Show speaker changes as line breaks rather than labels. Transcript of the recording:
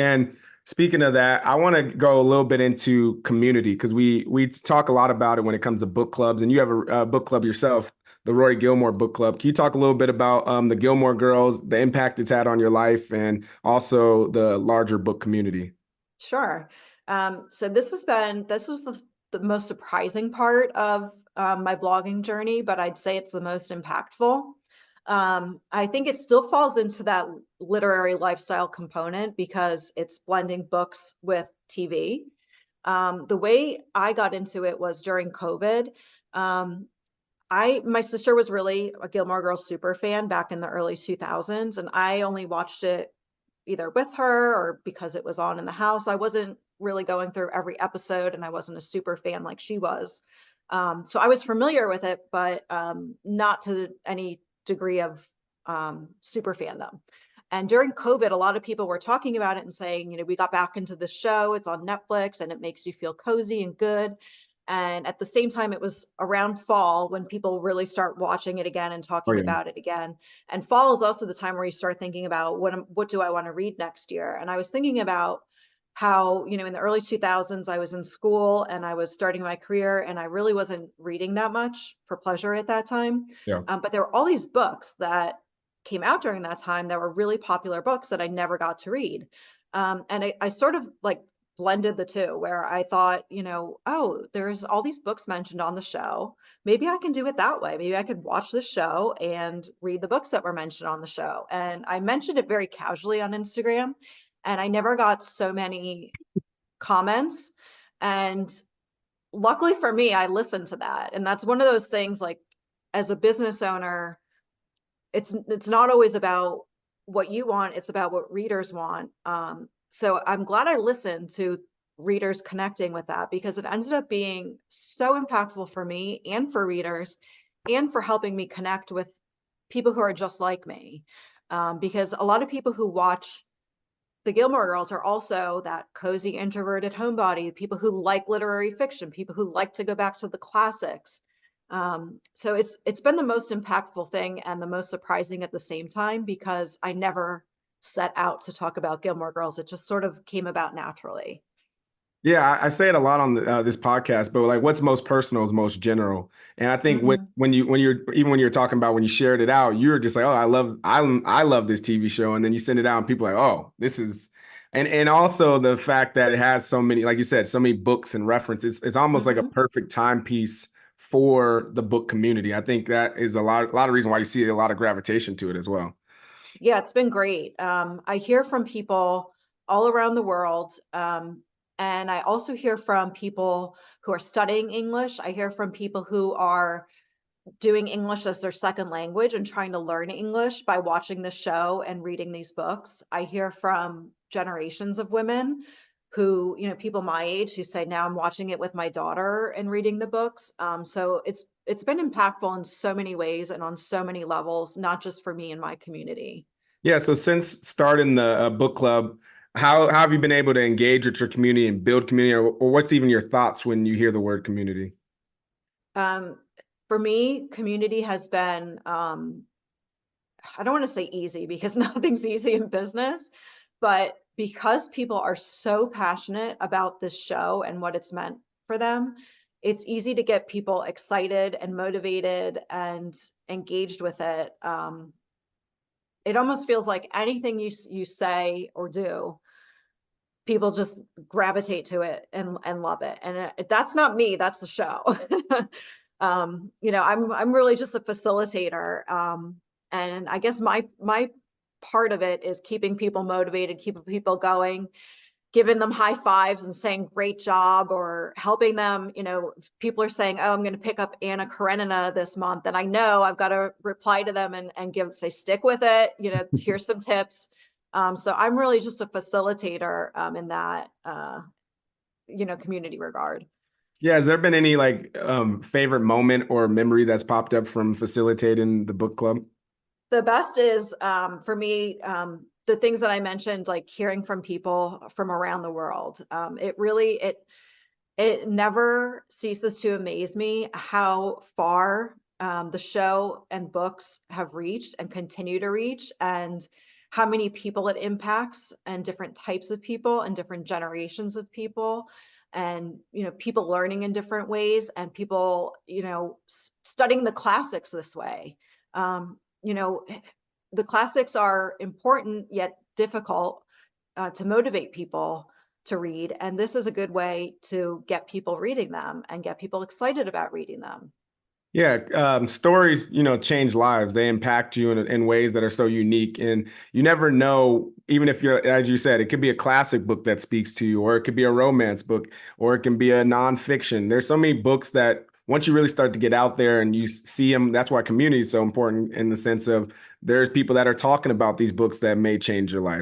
And speaking of that, I want to go a little bit into community because we talk a lot about it when it comes to book clubs, and you have a book club yourself, the Rory Gilmore book club. Can you talk a little bit about the Gilmore girls, the impact it's had on your life, and also the larger book community?
Sure. So this was the most surprising part of my blogging journey, but I'd say it's the most impactful. I think it still falls into that literary lifestyle component because it's blending books with TV. The way I got into it was during COVID. Um, my sister was really a Gilmore Girls super fan back in the early 2000s, and I only watched it either with her or because it was on in the house. I wasn't really going through every episode and I wasn't a super fan like she was. So I was familiar with it, but not to any degree of super fandom. And during COVID, a lot of people were talking about it and saying, we got back into the show. It's on Netflix and it makes you feel cozy and good. And at the same time, it was around fall when people really start watching it again and
Oh
talking
yeah.
about it again. And fall is also the time where you start thinking about what do I want to read next year. And I was thinking about how, in the early 2000s, I was in school and I was starting my career and I really wasn't reading that much for pleasure at that time.
Yeah.
But there were all these books that came out during that time that were really popular books that I never got to read. And I sort of like blended the two where I thought, oh, there's all these books mentioned on the show. Maybe I can do it that way. Maybe I could watch the show and read the books that were mentioned on the show. And I mentioned it very casually on Instagram, and I never got so many comments. And luckily for me, I listened to that. And that's one of those things like as a business owner, it's not always about what you want, it's about what readers want. So I'm glad I listened to readers connecting with that because it ended up being so impactful for me and for readers and for helping me connect with people who are just like me. Because a lot of people who watch the Gilmore Girls are also that cozy introverted homebody, people who like literary fiction, people who like to go back to the classics. So it's been the most impactful thing and the most surprising at the same time because I never set out to talk about Gilmore Girls. It just sort of came about naturally.
Yeah, I say it a lot on this podcast, but like, what's most personal is most general. And I think
Hmm.
when you're talking about when you shared it out, you're just like, oh, I love this TV show, and then you send it out, and people are like, oh, this is, and also the fact that it has so many, like you said, so many books and references. It's almost like a
Hmm.
perfect timepiece for the book community. I think that is a lot of reason why you see a lot of gravitation to it as well.
Yeah, it's been great. I hear from people all around the world. And I also hear from people who are studying English. I hear from people who are doing English as their second language and trying to learn English by watching the show and reading these books. I hear from generations of women who, people my age who say, now I'm watching it with my daughter and reading the books. So it's been impactful in so many ways and on so many levels, not just for me and my community.
Yeah, so since starting the book club, how have you been able to engage with your community and build community, or what's even your thoughts when you hear the word community?
Um, for me, community has been, I don't want to say easy because nothing's easy in business, but because people are so passionate about this show and what it's meant for them, it's easy to get people excited and motivated and engaged with it. It almost feels like anything you say or do, people just gravitate to it and love it. And that's not me, that's the show. I'm really just a facilitator. And I guess my part of it is keeping people motivated, keeping people going, giving them high fives and saying great job, or helping them. If people are saying, oh, I'm going to pick up Anna Karenina this month, and I know I've got to reply to them and say stick with it, here's some tips. So I'm really just a facilitator in that community regard.
Yeah, has there been any like favorite moment or memory that's popped up from facilitating the book club?
The best is for me, the things that I mentioned, like hearing from people from around the world. It never ceases to amaze me how far the show and books have reached and continue to reach. And how many people it impacts, and different types of people and different generations of people, and people learning in different ways, and people studying the classics this way. You know, the classics are important yet difficult to motivate people to read, and this is a good way to get people reading them and get people excited about reading them.
Yeah, stories, change lives. They impact you in ways that are so unique. And you never know, even if you're, as you said, it could be a classic book that speaks to you, or it could be a romance book, or it can be a nonfiction. There's so many books that once you really start to get out there and you see them, that's why community is so important in the sense of there's people that are talking about these books that may change your life.